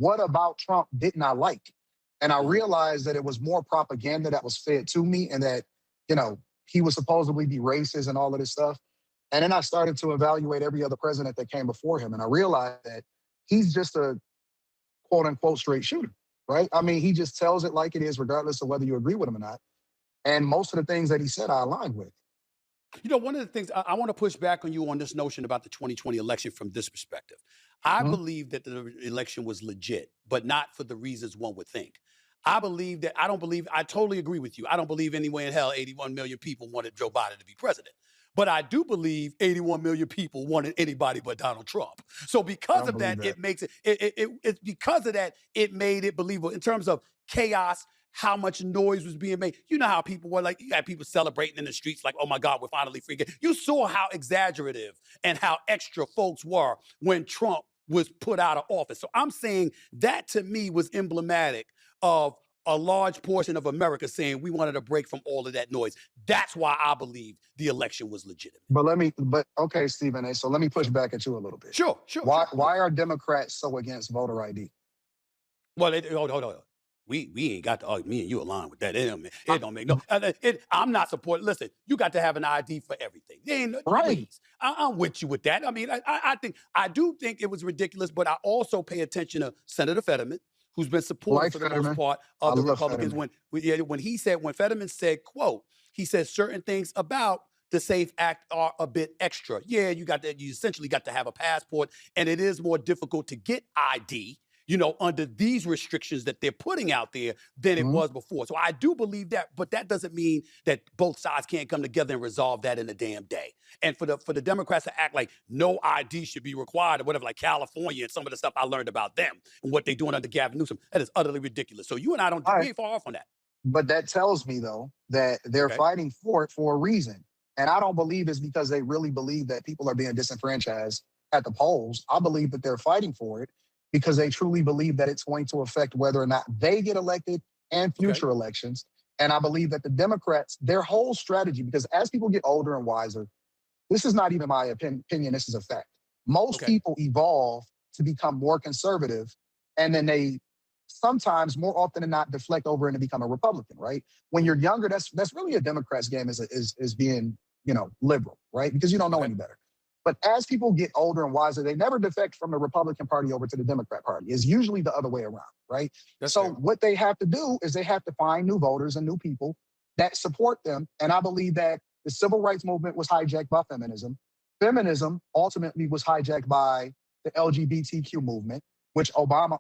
what about Trump didn't I like? And I realized that it was more propaganda that was fed to me and that, you know, he was supposedly be racist and all of this stuff. And then I started to evaluate every other president that came before him. And I realized that he's just a quote unquote straight shooter, right? I mean, he just tells it like it is, regardless of whether you agree with him or not. And most of the things that he said, I aligned with. You know, one of the things I want to push back on you on this notion about the 2020 election from this perspective. I Mhm. believe that the election was legit, but not for the reasons one would think. I don't believe, I totally agree with you. I don't believe anywhere in hell 81 million people wanted Joe Biden to be president. But I do believe 81 million people wanted anybody but Donald Trump. So I because don't of believe that, that. it makes it's because of that, it made it believable in terms of chaos, how much noise was being made. You know how people were like, you had people celebrating in the streets, like, oh my God, we're finally free again. You saw how exaggerative and how extra folks were when Trump was put out of office. So I'm saying that to me was emblematic of a large portion of America saying we wanted a break from all of that noise. That's why I believe the election was legitimate. But okay, Stephen A. So let me push Sure, back at you a little bit. sure, sure, Why sure. why are Democrats so against voter ID? Well, hold on. We ain't got to argue. Me and you align with that. It don't make no. I'm not supporting. Listen, you got to have an ID for everything. They ain't, Right. please. I'm with you with that. I mean, I do think it was ridiculous, but I also pay attention to Senator Fetterman, who's been supportive Like for the most Fetterman. part I of the love Republicans. Fetterman. When Fetterman said, "quote," he said certain things about the SAFE Act are a bit extra. Yeah, you got that. You essentially got to have a passport, and it is more difficult to get ID, you know, under these restrictions that they're putting out there than it Mhm. was before. So I do believe that, but that doesn't mean that both sides can't come together and resolve that in a damn day. And for the Democrats to act like no ID should be required or whatever, like California and some of the stuff I learned about them and what they're doing under Gavin Newsom, that is utterly ridiculous. So you and I don't, All we right. ain't far off on that. But that tells me though that they're Okay. fighting for it for a reason. And I don't believe it's because they really believe that people are being disenfranchised at the polls. I believe that they're fighting for it because they truly believe that it's going to affect whether or not they get elected and Okay. future elections. And I believe that the Democrats, their whole strategy, because as people get older and wiser, this is not even my opinion, this is a fact. Most Okay. people evolve to become more conservative, and then they sometimes, more often than not, deflect over and to become a Republican, right? When you're Mhm. younger, that's really a Democrat's game is being, you know, liberal, right? Because you don't know Okay. any better. But as people get older and wiser, they never defect from the Republican Party over to the Democrat Party. It's usually the other way around, right? That's So fair. what they have to do is they have to find new voters and new people that support them. And I believe that the civil rights movement was hijacked by feminism. Feminism ultimately was hijacked by the LGBTQ movement, which Obama